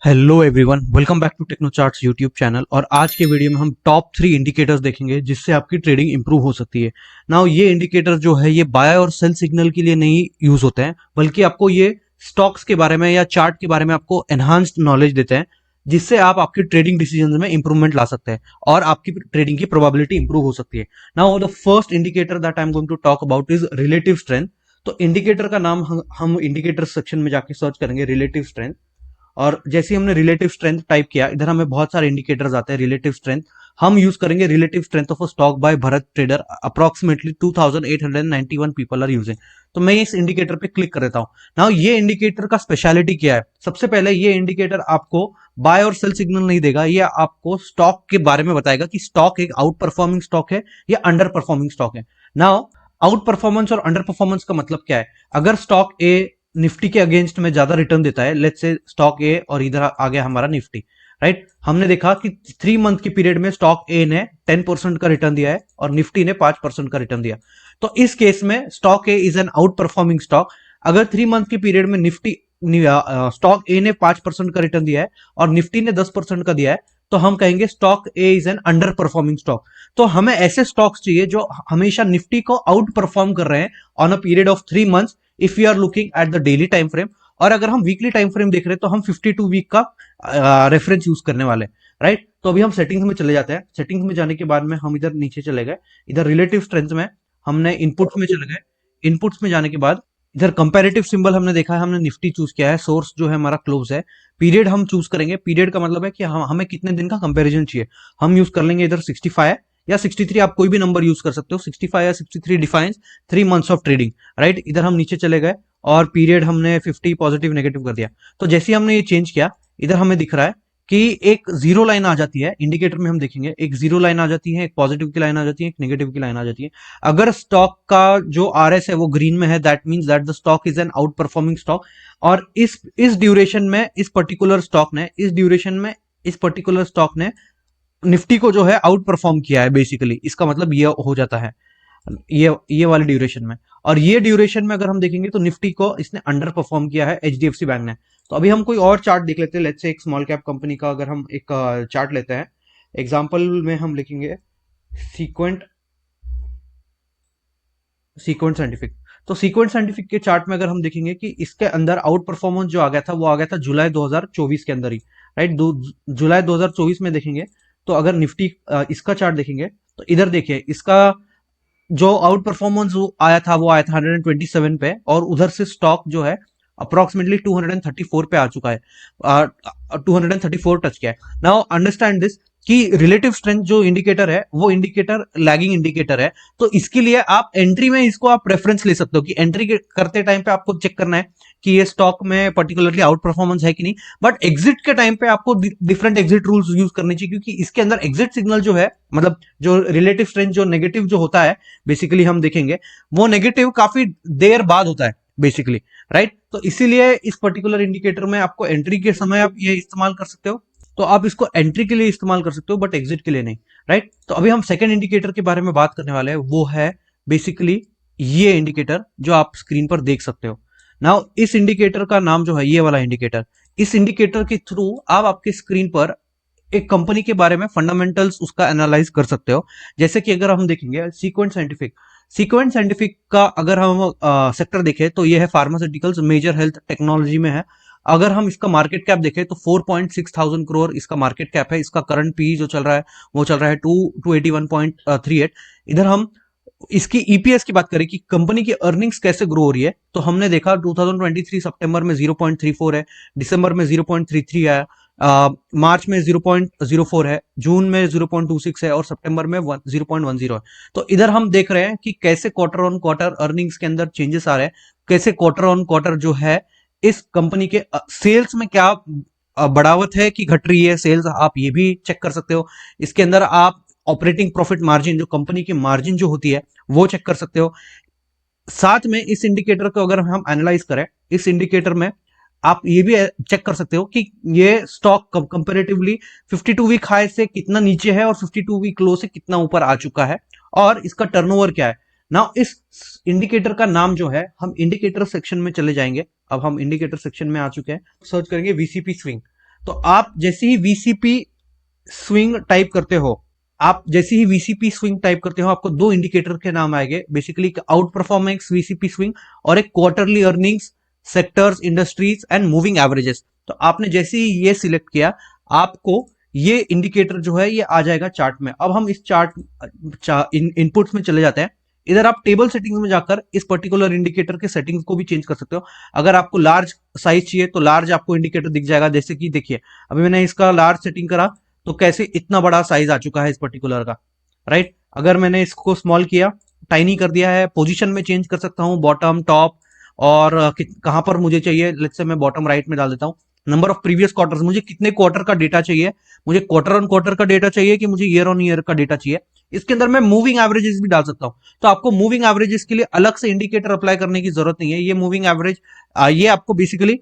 Hello everyone, welcome back to Techno Charts YouTube channel. और आज के वीडियो में हम टॉप 3 इंडिकेटर्स देखेंगे जिससे आपकी ट्रेडिंग इंप्रूव हो सकती है। नाउ ये इंडिकेटर जो है ये बाय और सेल सिग्नल के लिए नहीं यूज होते हैं, बल्कि आपको ये स्टॉक्स के बारे में या चार्ट के बारे में आपको एनहांस्ड नॉलेज देते हैं, जिससे आप आपकी ट्रेडिंग डिसीजन में इंप्रूवमेंट ला सकते हैं और आपकी ट्रेडिंग की प्रोबेबिलिटी इंप्रूव हो सकती है। Now the first indicator that I am going to talk about is relative strength. तो इंडिकेटर का नाम हम इंडिकेटर सेक्शन में जाके सर्च करेंगे, रिलेटिव स्ट्रेंथ। और जैसे ही हमने रिलेटिव स्ट्रेंथ टाइप किया, इधर हमें बहुत सारे इंडिकेटर्स आते हैं। रिलेटिव स्ट्रेंथ हम यूज करेंगे, relative strength of a stock by Bharat trader, approximately 2891 people are using. तो मैं इस इंडिकेटर पे क्लिक कर देता हूं। नाउ ये इंडिकेटर का स्पेशलिटी क्या है? सबसे पहले ये इंडिकेटर आपको बाय और सेल सिग्नल नहीं देगा, ये आपको स्टॉक के बारे में बताएगा कि स्टॉक एक आउट परफॉर्मिंग स्टॉक है या अंडर परफॉर्मिंग स्टॉक है। नाउ आउट परफॉर्मेंस और अंडर परफॉर्मेंस का मतलब क्या है? अगर स्टॉक ए निफ्टी के अगेंस्ट में ज्यादा रिटर्न देता है, लेट्स से स्टॉक ए और इधर आ गया हमारा निफ्टी, राइट। हमने देखा कि 3 मंथ की पीरियड में स्टॉक ए ने 10% का रिटर्न दिया है और निफ्टी ने 5% का रिटर्न दिया। तो इस केस में stock A is an out performing stock. अगर 3 मंथ की पीरियड में निफ्टी स्टॉक ए ने 5% का रिटर्न दिया है और निफ्टी ने 10% का दिया है, तो हम कहेंगे stock A is an under performing stock. तो हमें ऐसे स्टॉक्स चाहिए जो हमेशा निफ्टी को आउट परफॉर्म कर रहे हैं on a period of 3 months, if you are looking at the daily time frame. और अगर हम वीकली टाइम फ्रेम देख रहे हैं तो हम 52 वीक का रेफरेंस यूज करने वाले हैं, राइट। तो अभी हम सेटिंग्स में चले जाते हैं। सेटिंग्स में जाने के बाद में हम इधर नीचे चले गए, इधर रिलेटिव स्ट्रेंथ में हमने इनपुट्स में चले गए। इनपुट्स में जाने के बाद इधर कंपैरेटिव सिंबल हमने देखा है, हमने निफ्टी चूज किया है। सोर्स जो है हमारा क्लोज है। पीरियड हम चूज करेंगे। पीरियड का मतलब है कि हमें कितने दिन का कंपैरिजन चाहिए। हम यूज कर लेंगे इधर 65 या 63, आप कोई भी नंबर यूज कर सकते हो। 65 या 63 defines 3 months of trading, right. इधर हम नीचे चले गए और पीरियड हमने 50 पॉजिटिव नेगेटिव कर दिया। तो जैसे ही हमने ये चेंज किया, इधर हमें दिख रहा है कि एक जीरो लाइन आ जाती है। इंडिकेटर में हम देखेंगे एक जीरो लाइन आ जाती है, एक पॉजिटिव की लाइन आ जाती है, एक नेगेटिव की लाइन आ जाती है। अगर स्टॉक का जो आरएस है वो ग्रीन में है, that means that the stock is an out performing stock. और इस ड्यूरेशन में इस पर्टिकुलर स्टॉक ने इस पर्टिकुलर स्टॉक ने निफ्टी को जो है आउट परफॉर्म किया है। बेसिकली इसका मतलब ये हो जाता है ये वाले ड्यूरेशन में। और ये ड्यूरेशन में अगर हम देखेंगे तो निफ्टी को इसने अंडर परफॉर्म किया है एचडीएफसी बैंक ने। तो अभी हम कोई और चार्ट देख लेते हैं। लेट्स से एक स्मॉल कैप कंपनी का अगर हम एक चार्ट लेते हैं, एग्जांपल में हम लिखेंगे सीक्वेंट सीक्वेंट साइंटिफिक। तो सीक्वेंट साइंटिफिक के चार्ट में अगर हम देखेंगे कि इसके अंदर आउट परफॉर्मेंस जो आ गया था वो आ गया था जुलाई 2024 के अंदर ही, राइट। जुलाई 2024 में देखेंगे तो अगर निफ्टी इसका चार्ट देखेंगे तो इधर देखिए इसका जो आउट परफॉर्मेंस वो आया था 127 पे, और उधर से स्टॉक जो है अप्रोक्सीमेटली 234 पे आ चुका है, 234 टच किया है। नाउ अंडरस्टैंड दिस कि रिलेटिव स्ट्रेंथ जो इंडिकेटर है वो इंडिकेटर लैगिंग इंडिकेटर है। तो इसके लिए आप एंट्री में इसको आप रेफरेंस ले सकते हो कि एंट्री करते टाइम पे आपको चेक करना है कि ये स्टॉक में पर्टिकुलरली आउट परफॉर्मेंस है कि नहीं। बट एग्जिट के टाइम पे आपको डिफरेंट एग्जिट रूल्स यूज करने चाहिए, क्योंकि इसके अंदर एग्जिट सिग्नल जो है, मतलब जो रिलेटिव स्ट्रेंथ जो नेगेटिव जो होता है, बेसिकली हम देखेंगे वो नेगेटिव काफी देर बाद होता है बेसिकली, राइट। तो इसीलिए इस पर्टिकुलर इंडिकेटर में आपको एंट्री के समय आप ये इस्तेमाल कर सकते हो। तो आप इसको एंट्री के लिए इस्तेमाल कर सकते हो बट एग्जिट के लिए नहीं, राइट। तो अभी हम सेकंड इंडिकेटर के बारे में बात करने वाले हैं, वो है बेसिकली ये इंडिकेटर जो आप स्क्रीन पर देख सकते हो। नाउ इस इंडिकेटर का नाम जो है ये वाला इंडिकेटर। इस इंडिकेटर के थ्रू आप आपके स्क्रीन पर एक कंपनी के बारे में फंडामेंटल्स उसका एनालाइज कर सकते हो। जैसे कि अगर हम देखेंगे सीक्वेंट साइंटिफिक का अगर हम सेक्टर देखें तो ये है फार्मास्यूटिकल्स, मेजर हेल्थ टेक्नोलॉजी में है। अगर हम इसका मार्केट कैप देखें तो 4.6 थाउजेंड करोड़ इसका मार्केट कैप है। इसका करंट पी जो चल रहा है वो चल रहा है 281.38। इधर हम इसकी ईपीएस की बात करें कि कंपनी की अर्निंग्स कैसे ग्रो हो रही है, तो हमने देखा 2023 सितंबर में 0.34 है, दिसंबर में 0.33 है, मार्च में 0.04 है, जून में 0.26 है और सितंबर में 0.10 है। तो इधर हम देख रहे हैं कि कैसे क्वार्टर ऑन क्वार्टर अर्निंग्स के अंदर चेंजेस आ रहे हैं, कैसे क्वार्टर ऑन क्वार्टर जो है इस कंपनी के सेल्स में क्या बढ़ावत है कि घट रही है सेल्स, आप ये भी चेक कर सकते हो। इसके अंदर आप ऑपरेटिंग प्रॉफिट मार्जिन जो कंपनी की मार्जिन जो होती है वो चेक कर सकते हो। साथ में इस इंडिकेटर को अगर हम एनालाइज करें, इस इंडिकेटर में आप ये भी चेक कर सकते हो कि ये स्टॉक कंपैरेटिवली 52 वीक हाई से कितना नीचे है और 52 वीक लो से कितना ऊपर आ चुका है और इसका टर्नओवर क्या है। नाउ इस इंडिकेटर का नाम जो है, हम इंडिकेटर सेक्शन में चले जाएंगे। अब हम इंडिकेटर सेक्शन में आ चुके हैं, सर्च करेंगे वीसीपी स्विंग। तो आप जैसे ही वीसीपी स्विंग टाइप करते हो, आप जैसे ही वीसीपी स्विंग टाइप करते हो, आपको दो इंडिकेटर के नाम आएंगे, basically out performance VCP swing और एक quarterly earnings, sectors, industries and moving averages. तो आपने जैसे ही ये सिलेक्ट किया, आपको ये इंडिकेटर जो है ये आ जाएगा चार्ट में। अब हम इस इनपुट्स में चले जाते हैं। इधर आप टेबल सेटिंग्स में जाकर इस पर्टिकुलर इंडिकेटर के सेटिंग्स को भी चेंज कर सकते हो। अगर आपको लार्ज साइज चाहिए तो लार्ज आपको इंडिकेटर दिख जाएगा, जैसे कि देखिए अभी मैंने इसका लार्ज सेटिंग करा तो कैसे इतना बड़ा साइज आ चुका है इस पर्टिकुलर का, राइट। अगर मैंने इसको स्मॉल किया, टाइनी कर दिया है, पोजीशन में चेंज कर सकता हूं, बॉटम, टॉप, और कहां पर मुझे चाहिए, लेट्स से मैं बॉटम राइट में डाल देता हूं। नंबर ऑफ प्रीवियस क्वार्टर्स, मुझे कितने क्वार्टर का डेटा चाहिए, मुझे क्वार्टर ऑन क्वार्टर का डेटा चाहिए कि मुझे ईयर ऑन ईयर का डेटा चाहिए। इसके अंदर मैं मूविंग एवरेजेस भी डाल सकता हूं। तो आपको मूविंग एवरेजेस के लिए अलग से इंडिकेटर अप्लाई करने की जरूरत नहीं है। ये मूविंग एवरेज ये आपको बेसिकली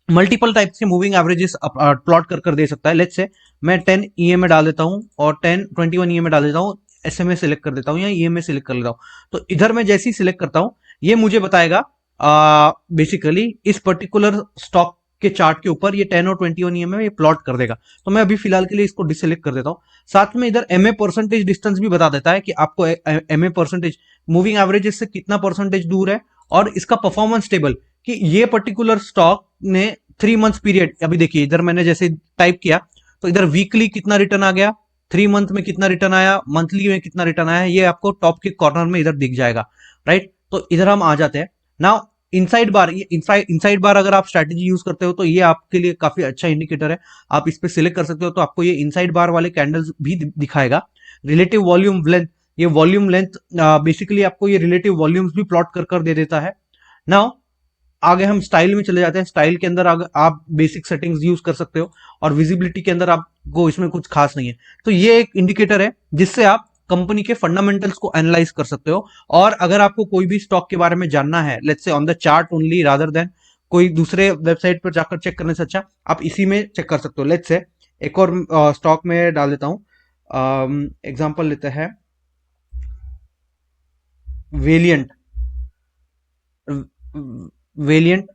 मल्टीपल टाइप के मूविंग एवरेजेस प्लॉट कर दे सकता है। लेट्स से मैं 10 ईएमए डाल देता हूं और 21 ईएमए डाल देता हूं, एसएमए सिलेक्ट कर देता हूं या ईएमए सिलेक्ट कर लेता हूं। तो इधर मैं जैसे ही सिलेक्ट करता हूं, ये मुझे बताएगा बेसिकली इस पर्टिकुलर स्टॉक के चार्ट के ऊपर ये 10 और 21 ईएमए ये प्लॉट कर देगा। तो मैं अभी फिलहाल के लिए इसको डिसेलेक्ट कर देता हूं। साथ में इधर एमए परसेंटेज डिस्टेंस भी बता देता है कि आपको एमए परसेंटेज मूविंग एवरेजेस से कितना परसेंटेज दूर है, और इसका परफॉर्मेंस टेबल कि ये पर्टिकुलर स्टॉक ने 3 मंथ्स पीरियड, अभी देखिए इधर मैंने जैसे टाइप किया तो इधर वीकली कितना रिटर्न आ गया, 3 मंथ में कितना रिटर्न आया, मंथली में कितना रिटर्न आया, ये आपको टॉप के कॉर्नर में इधर दिख जाएगा, राइट। तो इधर हम आ जाते हैं नाउ इनसाइड बार। ये इनसाइड बार अगर आप स्ट्रैटेजी यूज करते हो तो ये आपके लिए काफी अच्छा इंडिकेटर है, आप इस पे सिलेक्ट कर सकते हो। तो आपको ये इनसाइड बार वाले कैंडल्स भी दिखाएगा। रिलेटिव वॉल्यूम लेंथ, ये वॉल्यूम लेंथ बेसिकली आपको ये रिलेटिव वॉल्यूम्स भी प्लॉट कर दे देता है। नाउ आगे हम स्टाइल में चले जाते हैं। स्टाइल के अंदर आप बेसिक सेटिंग्स यूज कर सकते हो, और विजिबिलिटी के अंदर आपको इसमें कुछ खास नहीं है। तो ये एक इंडिकेटर है जिससे आप कंपनी के फंडामेंटल्स को एनालाइज कर सकते हो। और अगर आपको कोई भी स्टॉक के बारे में जानना है, let's say on the chart only rather than कोई दूसरे वेबसाइट पर जाकर चेक करने से अच्छा आप इसी में चेक कर सकते हो। लेट्स से एक और स्टॉक में डाल देता हूं, एग्जांपल लेते हैं वेलिएंट, वेलिएंट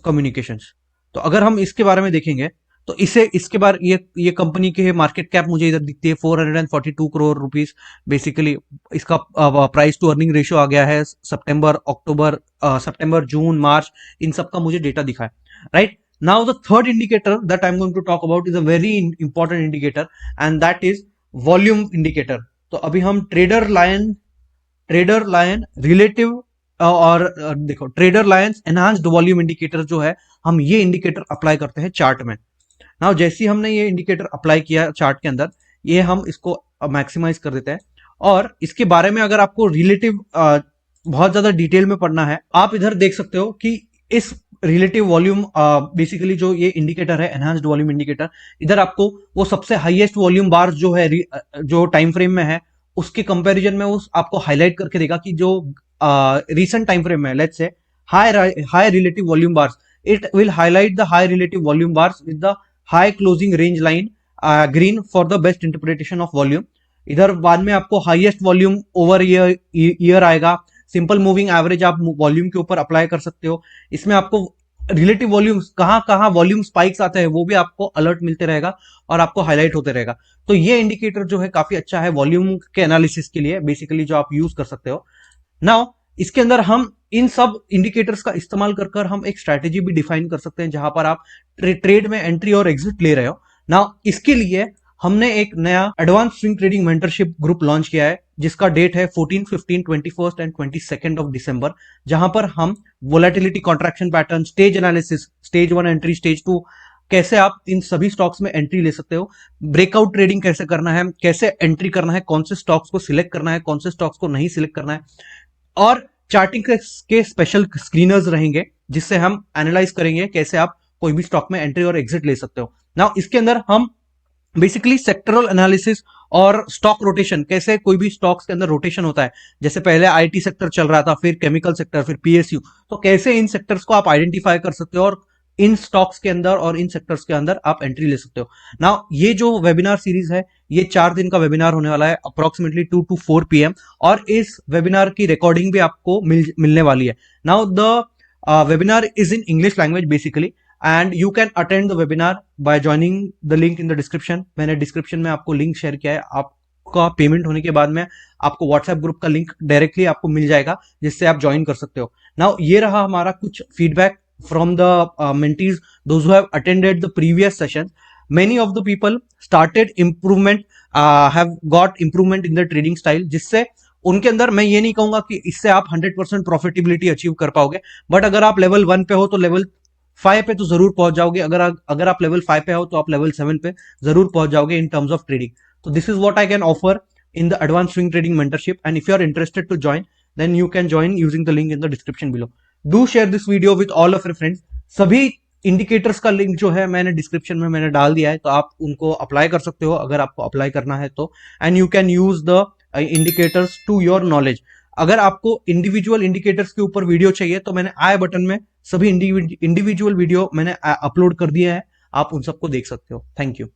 कम्युनिकेशंस। तो अगर हम इसके बारे में देखेंगे तो इसके बारे ये कंपनी के मार्केट कैप मुझे इधर दिखती है 442 करोड़ रुपीस। बेसिकली इसका प्राइस टू अर्निंग रेशियो आ गया है सितंबर, अक्टूबर, सितंबर, जून, मार्च, इन सब का मुझे डेटा दिखा है, right. Now the third indicator that I am going to talk about is a very important indicator, and that is volume indicator. तो अभी हम ट्रेडर लायन रिलेटिव और देखो trader lions enhanced volume indicator जो है, हम ये इंडिकेटर अप्लाई करते हैं चार्ट में। नाउ जैसे ही हमने ये इंडिकेटर अप्लाई किया चार्ट के अंदर, ये हम इसको मैक्सिमाइज कर देते हैं। और इसके बारे में अगर आपको रिलेटिव बहुत ज्यादा डिटेल में पढ़ना है, आप इधर देख सकते हो कि इस रिलेटिव वॉल्यूम बेसिकली जो ये इंडिकेटर है एनहांस्ड वॉल्यूम इंडिकेटर, इधर आपको वो सबसे हाईएस्ट वॉल्यूम बार जो है जो टाइम फ्रेम में है उसके कंपैरिजन में उस आपको हाईलाइट करके देगा कि जो recent time frame में, let's say high relative volume bars, it will highlight the high relative volume bars with the high closing range line green for the best interpretation of volume। इधर बाद में आपको highest volume over year आएगा। Simple moving average आप volume के ऊपर apply कर सकते हो। इसमें आपको रिलेटिव वॉल्यूम्स कहाँ वॉल्यूम स्पाइक्स आते हैं वो भी आपको अलर्ट मिलते रहेगा और आपको हाईलाइट होते रहेगा। तो ये इंडिकेटर जो है काफी अच्छा है वॉल्यूम के एनालिसिस के लिए, बेसिकली जो आप यूज कर सकते हो। नाउ इसके अंदर हम इन सब इंडिकेटर्स का इस्तेमाल कर हम एक स्ट्रैटेजी भी डिफाइन कर सकते हैं जहां पर आप ट्रेड में एंट्री और एग्जिट ले रहे हो। नाउ इसके लिए हमने एक नया advance swing trading mentorship group launch किया है जिसका डेट है 14, 15, 21 एंड 22 ऑफ दिसंबर, जहां पर हम volatility, contraction pattern, stage analysis, stage 1 entry, stage 2, कैसे आप इन सभी स्टॉक्स में एंट्री ले सकते हो, ब्रेकआउट ट्रेडिंग कैसे करना है, कैसे एंट्री करना है, कौन से स्टॉक्स को सिलेक्ट करना है, कौन से स्टॉक्स को नहीं सिलेक्ट करना है, और चार्टिंग के स्पेशल स्क्रीनर्स रहेंगे जिससे हम एनालाइज करेंगे कैसे आप कोई भी स्टॉक में एंट्री और एग्जिट ले सकते हो। नाउ इसके अंदर हम बेसिकली सेक्टरल एनालिसिस और स्टॉक रोटेशन, कैसे कोई भी स्टॉक्स के अंदर रोटेशन होता है, जैसे पहले आईटी सेक्टर चल रहा था, फिर केमिकल सेक्टर, फिर पीएसयू, तो कैसे इन सेक्टर्स को आप आइडेंटिफाई कर सकते हो और इन स्टॉक्स के अंदर और इन सेक्टर्स के अंदर आप एंट्री ले सकते हो। नाउ ये जो वेबिनार सीरीज है ये 4 दिन का वेबिनार होने वाला है, अप्रोक्सीमेटली 2 to 4 PM, और इस वेबिनार की रिकॉर्डिंग भी आपको मिलने वाली है। Now the webinar is in English language basically, and you can attend the webinar by joining the link in the description. मैंने डिस्क्रिप्शन में आपको लिंक शेयर किया है। आपका पेमेंट होने के बाद में आपको व्हाट्सएप ग्रुप का लिंक डायरेक्टली आपको मिल जाएगा, जिससे आप ज्वाइन कर सकते हो। नाउ ये रहा हमारा कुछ feedback from the mentees those who have attended the previous session. Many of the people started improvement, have got improvement in the trading style, जिससे उनके अंदर, मैं ये नहीं कहूंगा कि इससे आप 100% प्रॉफिटेबिलिटी अचीव कर पाओगे, बट अगर आप लेवल 1 पे हो तो लेवल 5 पे तो जरूर पहुंच जाओगे। अगर आप लेवल 5 पे हो तो आप लेवल 7 पे जरूर पहुंच जाओगे इन टर्म्स ऑफ ट्रेडिंग। तो this is what I can offer in the advanced swing trading mentorship, and if you are interested to join, then you can join using the link in the description below. Do share this video with all of your friends. सभी indicators का link जो है मैंने description में मैंने डाल दिया है, तो आप उनको अप्लाई कर सकते हो अगर आपको अप्लाई करना है तो। And you can use the indicators to your knowledge. अगर आपको इंडिविजुअल इंडिकेटर्स के ऊपर वीडियो चाहिए तो मैंने आई बटन में सभी इंडिविजुअल वीडियो मैंने अपलोड कर दिया है, आप उन सबको देख सकते हो। Thank you.